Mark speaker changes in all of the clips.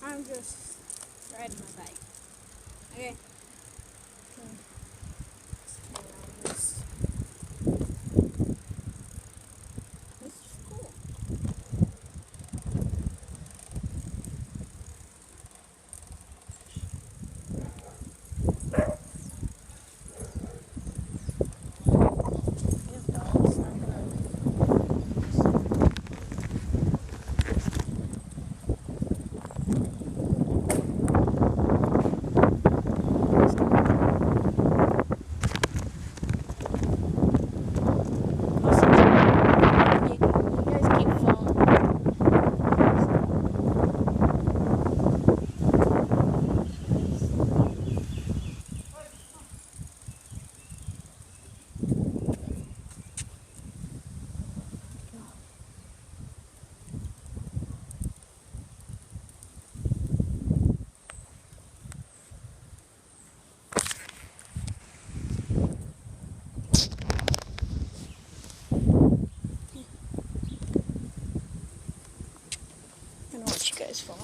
Speaker 1: I'm just riding my bike. Okay. This is cool. These dogs not you guys keep falling. I'm gonna watch you guys fall out.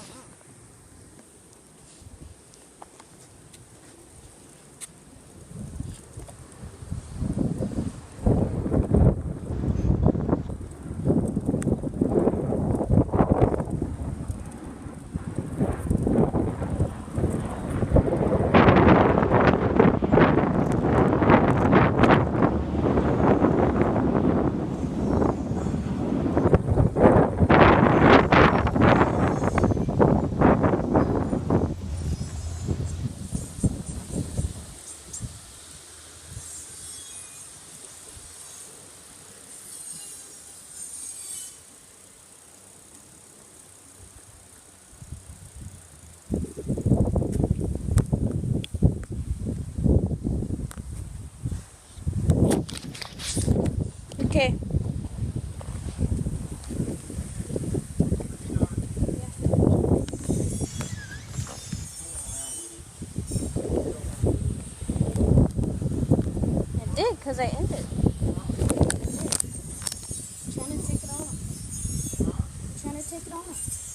Speaker 1: Okay. I did, because I ended. Trying to take it off. Trying to take it off.